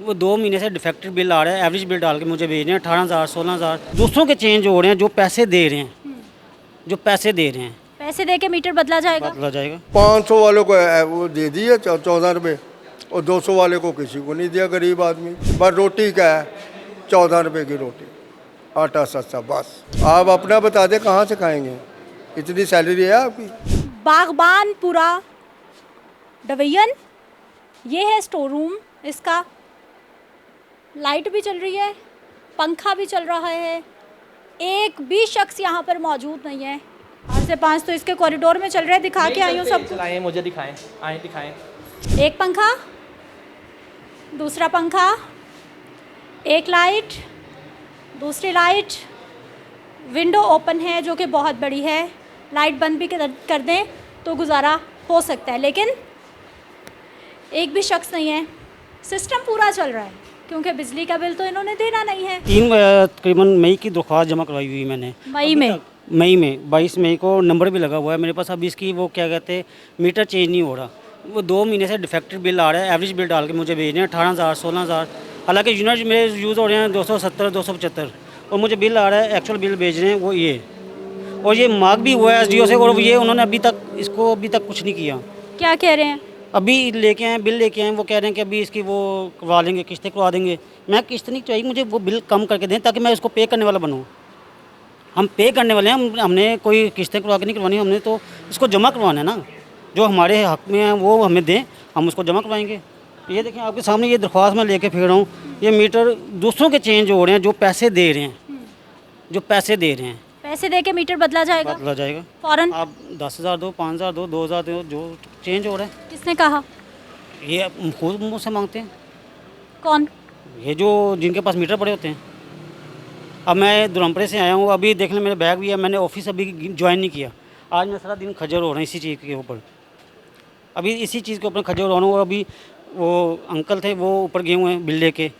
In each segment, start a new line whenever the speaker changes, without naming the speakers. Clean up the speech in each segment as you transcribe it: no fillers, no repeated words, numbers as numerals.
वो 2 महीने से डिफेक्टेड बिल आ रहा है, एवरेज बिल डाल के मुझे भेज रहे हैं 18,000 16,000। दूसरों के चेंज हो रहे हैं जो पैसे दे रहे हैं, जो पैसे दे रहे हैं।
पैसे दे के मीटर बदला जाएगा।
बदला जाएगा।
500 वालों को वो दे दिए 14 रुपये, और 200 वाले को किसी को नहीं दिया, गरीब आदमी। बस रोटी क्या है, 14 रुपये की रोटी, आटा सस्ता, बस। आप अपना बता दें कहाँ से खाएंगे, इतनी सैलरी है आपकी?
बागबानपुरा डिवीजन, ये है स्टोर रूम इसका। लाइट भी चल रही है, पंखा भी चल रहा है, एक भी शख्स यहाँ पर मौजूद नहीं है। 8 से 5 तो इसके कॉरिडोर में चल रहे हैं, दिखा के आई हूँ सबको।
चलाएं, मुझे दिखाएं, आए दिखाएं।
एक पंखा, दूसरा पंखा, एक लाइट, दूसरी लाइट, विंडो ओपन है जो कि बहुत बड़ी है। लाइट बंद भी कर दें तो गुजारा हो सकता है, लेकिन एक भी शख्स नहीं है। सिस्टम पूरा चल रहा है क्योंकि बिजली का बिल तो इन्होंने देना नहीं है।
तकरीबन मई की दरख्वास्त जमा करवाई हुई मैंने।
मई में
22 मई को नंबर भी लगा हुआ है मेरे पास। अब इसकी वो क्या कहते हैं, मीटर चेंज नहीं हो रहा। वो 2 महीने से डिफेक्टेड बिल आ रहा है, एवरेज बिल डाल के मुझे भेज रहे हैं 18,000 16,000। हालांकि यूनिट मेरे यूज़ हो रहे हैं 270 275, और मुझे बिल आ रहा है, एक्चुअल बिल भेज रहे हैं वो ये। और ये मार्क भी हुआ है SDO से, और ये उन्होंने अभी तक कुछ नहीं किया।
क्या कह रहे हैं?
अभी लेके आए, बिल लेके आए, वो कह रहे हैं कि अभी इसकी वो करवा लेंगे, किस्तें करवा देंगे। मैं किस्त नहीं चाहिए, मुझे वो बिल कम करके दें ताकि मैं उसको पे करने वाला बनूँ। हम पे करने वाले हैं, हमने कोई किस्तें करवा के नहीं करवानी, हमने तो इसको जमा करवाना है ना। जो हमारे हक में है वो हमें दें, हम उसको जमा करवाएंगे। ये देखें आपके सामने, ये दरख्वास्त मैं लेके फिर रहा हूँ। ये मीटर दूसरों के चेंज हो रहे हैं जो पैसे दे रहे हैं, जो पैसे दे रहे हैं।
पैसे दे के मीटर बदला जाएगा
बदला जाएगा
फौरन।
आप 10,000 दो, 5,000 दो, 2,000 दो, जो चेंज हो रहा है।
किसने कहा?
ये खुद मुँह से मांगते हैं,
कौन?
ये जो जिनके पास मीटर पड़े होते हैं। अब मैं दुरमपरे से आया हूँ, अभी देख लें मेरे बैग भी है, मैंने ऑफिस अभी ज्वाइन नहीं किया। आज मैं सारा दिन खजर हो रहा हूँ इसी चीज़ के ऊपर, अभी इसी चीज़ के ऊपर खजर हो रहा हूँ। अभी वो अंकल थे, वो ऊपर गए हुए हैं बिल लेके,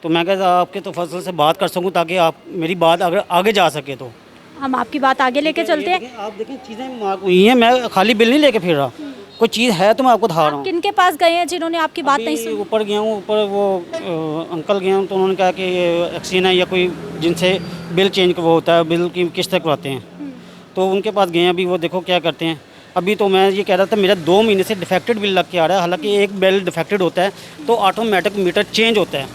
तो मैं कहता आपके तो फसल से बात कर सकूँ ताकि आप मेरी बात अगर आगे जा सके तो।
हम आपकी बात आगे लेके चलते हैं।
आप देखें चीज़ें मार्क हुई हैं, मैं खाली बिल नहीं लेके फिर रहा। कोई चीज़ है तो मैं आपको दिखा रहा हूँ।
किन के पास गए हैं जिन्होंने आपकी बात नहीं सुनी?
ऊपर गया हूँ, ऊपर वो अंकल गए हूँ, तो उन्होंने कहा कि ये एक्सीन है या कोई जिनसे बिल चेंज वो होता है, बिल की किस्त करवाते हैं, तो उनके पास गए हैं। अभी वो देखो क्या करते हैं। अभी तो मैं ये कह रहा था, मेरा 2 महीने से डिफेक्टेड बिल लग के आ रहा है। हालांकि एक बिल डिफेक्टेड होता है तो ऑटोमेटिक मीटर चेंज होता है,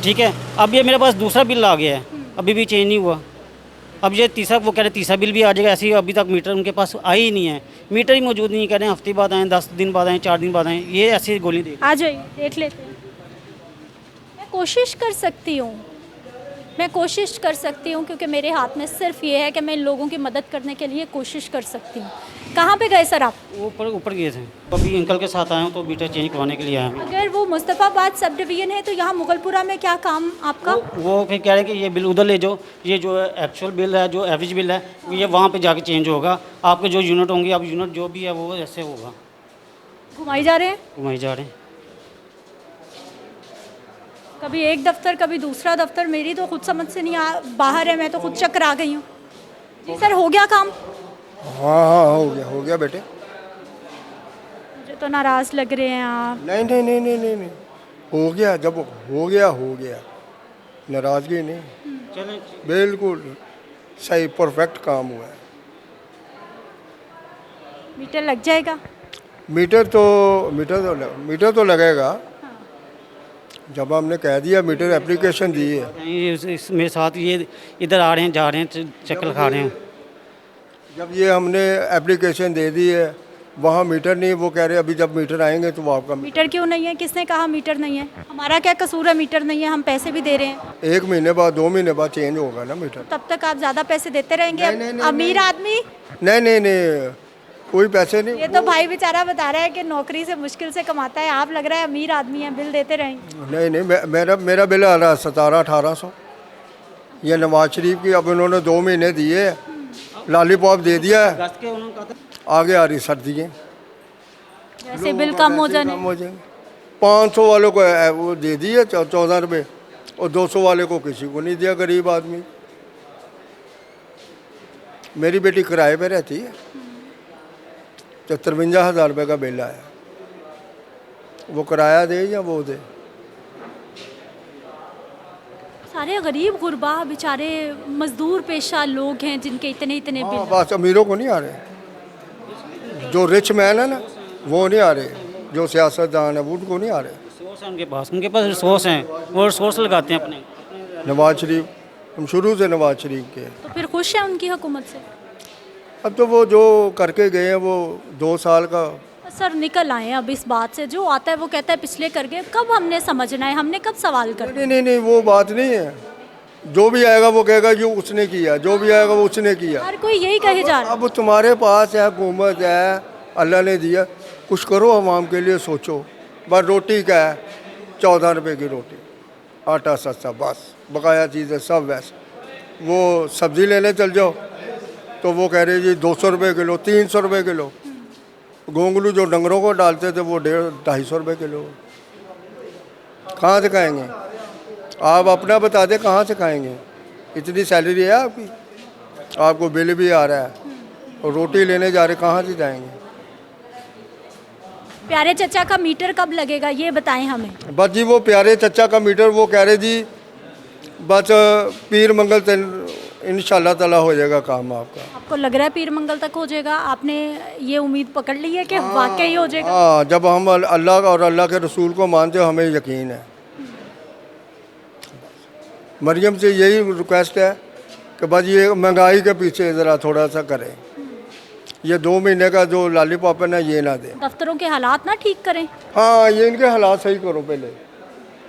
ठीक है। अब ये मेरे पास दूसरा बिल आ गया है, अभी भी चेंज नहीं हुआ। अब ये तीसरा, वो कह रहे तीसरा बिल भी आ जाएगा। ऐसे ही अभी तक मीटर उनके पास आई ही नहीं है, मीटर ही मौजूद नहीं। कह रहे हैं हफ्ते बाद आएँ, 10 दिन बाद आएँ, 4 दिन बाद आएँ। ये ऐसी गोली दे।
आ जाइए, देख लेते हैं। मैं कोशिश कर सकती हूँ, मैं कोशिश कर सकती हूँ, क्योंकि मेरे हाथ में सिर्फ ये है कि मैं इन लोगों की मदद करने के लिए कोशिश कर सकती हूँ। कहाँ पे गए सर आप?
ऊपर गए थे, अभी अंकल के साथ आए हूँ, तो मीटर चेंज करवाने के लिए आए हैं।
अगर वो मुस्तफ़ाबाद सब डिवीज़न है तो यहाँ मुगलपुरा में क्या काम आपका?
वो फिर कह रहे हैं कि ये बिल उधर ले जाओ, ये जो एक्चुअल बिल है, जो एवरेज बिल है, ये वहाँ पे जाके चेंज होगा। आपके जो यूनिट होंगे, अब यूनिट जो भी है वो ऐसे होगा।
घुमाई जा रहे हैं,
घुमाई जा रहे हैं।
कभी एक दफ्तर कभी दूसरा दफ्तर। मेरी तो खुद समझ से नहीं बाहर है, मैं तो खुद चक्कर आ गई हूँ। जी सर, हो गया काम?
हाँ, हो गया बेटे।
मुझे तो नाराज़ लग रहे हैं आप।
नहीं नहीं नहीं नहीं नहीं नहीं, हो गया। जब हो गया, नाराज़गी नहीं,
चलें,
बिल्कुल सही परफेक्ट काम हुआ है।
मीटर लग जाएगा?
मीटर तो लगेगा। जब हमने कह दिया, मीटर एप्लीकेशन दी है।
मेरे साथ ये इधर आ रहे हैं, जा रहे हैं, चक्कर खा रहे हैं।
जब ये हमने एप्लीकेशन दे दी है, वहाँ मीटर नहीं, वो कह रहे हैं अभी जब मीटर आएंगे तो वो आपका।
मीटर क्यों नहीं है? किसने कहा मीटर नहीं है? हमारा क्या कसूर है मीटर नहीं है? हम पैसे भी दे रहे हैं।
1 महीने बाद 2 महीने बाद चेंज होगा ना मीटर।
तब तक आप ज़्यादा पैसे देते रहेंगे?
नहीं,
अमीर आदमी?
नहीं, कोई पैसे नहीं।
ये तो भाई बेचारा बता रहा है कि नौकरी से मुश्किल से कमाता है। आप लग रहा है अमीर आदमी है, बिल देते रहेंगे।
नहीं, मेरा बिल आ रहा है 1700-1800। ये नवाज शरीफ की अब उन्होंने 2 महीने दिए, लॉलीपॉप दे दिया है। आगे आ रही सर्दियाँ,
जैसे बिल कम हो जाने।
500 वालों को वो दे दिए 14 रुपये, और 200 वाले को किसी को नहीं दिया, गरीब आदमी। मेरी बेटी किराए पे रहती है, 53,000 रुपये का बिल आया। वो किराया दे या वो दे?
सारे गरीब गुरबा बेचारे मजदूर पेशा लोग हैं जिनके इतने इतने
हाँ,
बिल।
बस अमीरों को नहीं आ रहे, जो रिच मैन है ना वो नहीं आ रहे, जो सियासतदान है वो उनको नहीं आ रहे।
रिसोर्स है उनके पास रिसोर्स हैं, वो रिसोर्स लगाते हैं अपने।
नवाज शरीफ, हम शुरू से नवाज शरीफ के हैं।
तो फिर खुश है उनकी हुकूमत से?
अब तो वो जो करके गए हैं वो 2 साल का।
सर निकल आए हैं अब इस बात से, जो आता है वो कहता है पिछले कर गए, कब हमने समझना है, हमने कब सवाल करना है?
नहीं, वो बात नहीं है। जो भी आएगा वो कहेगा ये उसने किया, जो भी आएगा वो उसने किया।
हर कोई यही कहे जा रहा है।
अब तुम्हारे पास है, हुकूमत है, अल्लाह ने दिया, कुछ करो आवाम के लिए, सोचो। बस रोटी का है 14 रुपए की रोटी, आटा सस्ता, बस बकाया चीज़ें सब वैसे। वो सब्ज़ी लेने चल जाओ तो वो कह रहे जी 200 रुपये किलो, 300 रुपये किलो। घोंगलू जो डंगरों को डालते थे वो 150-250 रुपये किलो। कहाँ से खाएंगे? आप अपना बता दें, कहाँ से खाएंगे? इतनी सैलरी है आपकी, आपको बिल भी आ रहा है और रोटी लेने जा रहे, कहाँ से जाएंगे?
प्यारे चचा का मीटर कब लगेगा ये बताएं हमें।
बस जी वो प्यारे चचा का मीटर वो कह रहे जी बस पीर मंगल इंशाल्लाह ताला हो जाएगा काम आपका।
आपको लग रहा है पीर मंगल तक हो जाएगा? आपने ये उम्मीद पकड़ ली है कि वाकई हो जाएगा?
हाँ, जब हम अल्लाह और अल्लाह के रसूल को मानते हो हमें यकीन है। मरियम से यही रिक्वेस्ट है कि बस ये महंगाई के पीछे ज़रा थोड़ा सा करें, ये 2 महीने का जो लॉलीपॉप है ना ये ना दें।
दफ्तरों के हालात ना ठीक करें,
हाँ, ये इनके हालात सही करो पहले।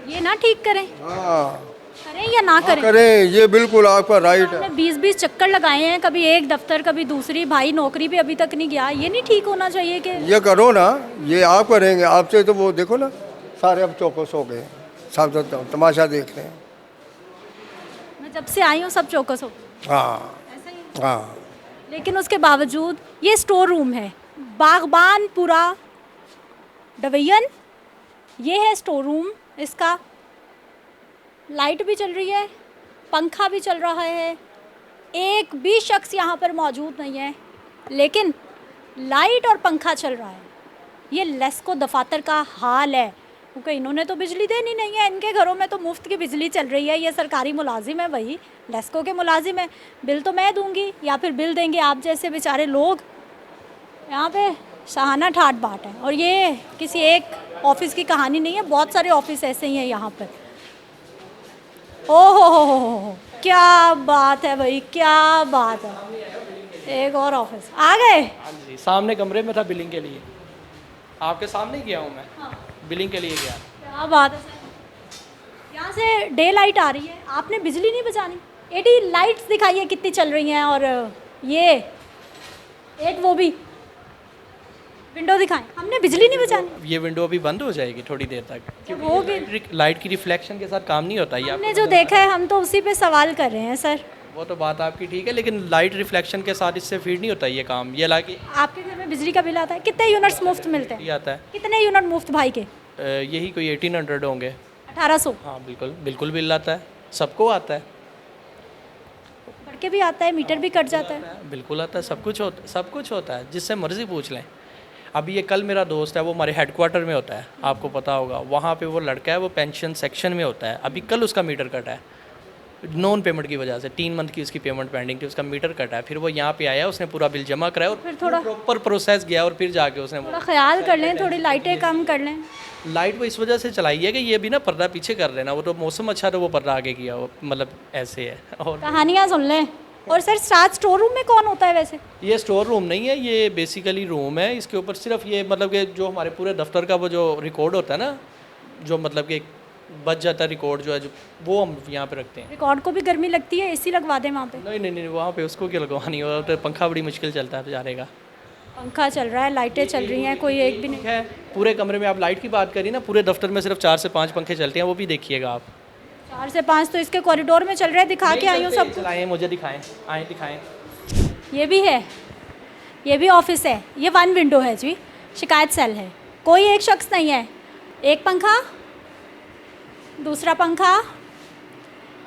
ये ना ठीक करें,
हाँ,
करें या ना करें?
करें, ये बिल्कुल आपका राइट है।
20-20 चक्कर लगाए हैं, कभी एक दफ्तर कभी दूसरी, भाई नौकरी पे अभी तक नहीं गया। ये नहीं ठीक होना चाहिए कि
ये करो ना, ये आप करेंगे, आपसे तो वो देखो ना सारे अब चौकस हो गए, सब तो तमाशा देख रहे हैं।
मैं जब से आई हूँ सब चौकस हो।
हाँ हाँ,
लेकिन उसके बावजूद ये स्टोर रूम है, बागबानपुरा डिवीजन, ये है स्टोर रूम इसका। लाइट भी चल रही है, पंखा भी चल रहा है, एक भी शख्स यहाँ पर मौजूद नहीं है, लेकिन लाइट और पंखा चल रहा है। ये लेस्को दफातर का हाल है, क्योंकि इन्होंने तो बिजली देनी नहीं है, इनके घरों में तो मुफ्त की बिजली चल रही है। ये सरकारी मुलाजिम है, वही लेस्को के मुलाजिम है, बिल तो मैं दूंगी या फिर बिल देंगे आप जैसे बेचारे लोग। यहाँ पे सहाना ठाट बाट है, और ये किसी एक ऑफिस की कहानी नहीं है, बहुत सारे ऑफिस ऐसे ही हैं यहाँ पर। ओ हो, क्या बात है भाई, क्या बात है। एक और ऑफिस आ गए।
हाँ जी, सामने कमरे में था बिलिंग के लिए, आपके सामने ही गया हूँ मैं, बिलिंग के लिए गया।
क्या बात है सर, यहाँ से डे लाइट आ रही है, आपने बिजली नहीं बचानी। एडी लाइट्स दिखाइए कितनी चल रही हैं, और ये एक वो भी विंडो दिखाएं, हमने बिजली नहीं बचानी।
ये विंडो अभी बंद हो जाएगी थोड़ी देर तक,
जब होगी,
लाइट की रिफ्लेक्शन के साथ काम नहीं होता ये।
हमने जो देखा है हम तो उसी पे सवाल कर रहे हैं सर।
वो तो बात आपकी ठीक है, लेकिन लाइट रिफ्लेक्शन के साथ इससे फीड नहीं होता ये काम। ये लाके
आपके घर में बिजली का बिल आता है? कितने यूनिट्स मुफ्त मिलते हैं?
आता है,
कितने यूनिट मुफ्त भाई के?
यही कोई 1800 होंगे।
1800?
हाँ बिल्कुल बिल्कुल बिल आता है, सबको आता है,
बढ़ के भी आता है, मीटर भी कट जाता है।
बिल्कुल आता है, सब कुछ होता है, जिससे मर्जी पूछ लें। अभी ये कल मेरा दोस्त है, वो हमारे हेडक्वार्टर में होता है, आपको पता होगा, वहाँ पे वो लड़का है, वो पेंशन सेक्शन में होता है। अभी कल उसका मीटर कटा है नॉन पेमेंट की वजह से, 3 मंथ की उसकी पेमेंट पेंडिंग थी, उसका मीटर कटा है। फिर वो यहाँ पे आया, उसने पूरा बिल जमा कराया और
फिर थोड़ा
प्रॉपर प्रोसेस गया, और फिर जाके उसने
थोड़ा ख्याल कर लें, थोड़ी लाइटें कम कर लें।
लाइट वो इस वजह से चलाई है कि ये भी ना पर्दा पीछे कर लेना, वो तो मौसम अच्छा तो वो पर्दा आगे किया, वो मतलब ऐसे है। और
कहानियाँ सुन लें। और सर साथ स्टोर रूम में कौन होता है वैसे?
ये स्टोर रूम नहीं है, ये बेसिकली रूम है। इसके ऊपर सिर्फ ये मतलब कि जो हमारे पूरे दफ्तर का वो जो रिकॉर्ड होता है ना, जो मतलब कि बच जाता है रिकॉर्ड जो है, जो वो हम यहाँ पे रखते हैं।
रिकॉर्ड को भी गर्मी लगती है, एसी लगवा दें वहाँ पे?
नहीं, वहाँ पे उसको क्या लगवानी हो, तो पंखा बड़ी मुश्किल चलता है बेचारे का।
पंखा चल रहा है, लाइटें चल रही हैं, कोई एक भी नहीं
है। पूरे कमरे में आप लाइट की बात करिए ना, पूरे दफ्तर में सिर्फ 4 से 5 पंखे चलते हैं, वो भी देखिएगा आप।
4 से 5 तो इसके कॉरिडोर में चल रहे हैं, दिखा के आई हूँ सब।
चलाएं, मुझे दिखाएं, आए दिखाएं।
ये भी है, ये भी ऑफिस है, ये 1 विंडो है जी, शिकायत सेल है, कोई एक शख्स नहीं है। एक पंखा, दूसरा पंखा,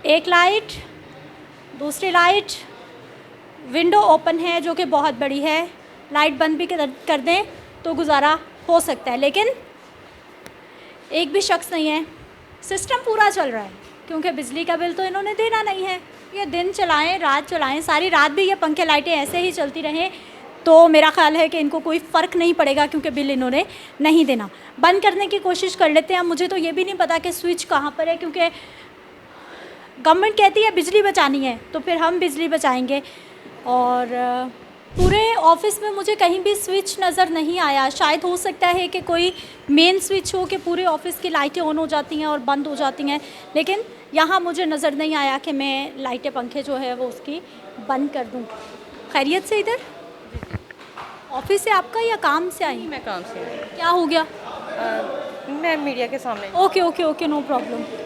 एक लाइट, दूसरी लाइट, विंडो ओपन है जो कि बहुत बड़ी है, लाइट बंद भी कर दें तो गुजारा हो सकता है, लेकिन एक भी शख्स नहीं है। सिस्टम पूरा चल रहा है, क्योंकि बिजली का बिल तो इन्होंने देना नहीं है। ये दिन चलाएं, रात चलाएं, सारी रात भी ये पंखे लाइटें ऐसे ही चलती रहें तो मेरा ख्याल है कि इनको कोई फ़र्क नहीं पड़ेगा, क्योंकि बिल इन्होंने नहीं देना। बंद करने की कोशिश कर लेते हैं। मुझे तो ये भी नहीं पता कि स्विच कहाँ पर है, क्योंकि गवर्नमेंट कहती है बिजली बचानी है तो फिर हम बिजली बचाएंगे। और पूरे ऑफिस में मुझे कहीं भी स्विच नज़र नहीं आया। शायद हो सकता है कि कोई मेन स्विच हो कि पूरे ऑफिस की लाइटें ऑन हो जाती हैं और बंद हो जाती हैं, लेकिन यहाँ मुझे नज़र नहीं आया कि मैं लाइटें पंखे जो है वो उसकी बंद कर दूँ। खैरियत से इधर ऑफिस से आपका या काम से आई?
मैं काम से आई।
क्या हो गया?
मैं मीडिया के सामने
okay okay okay, no problem.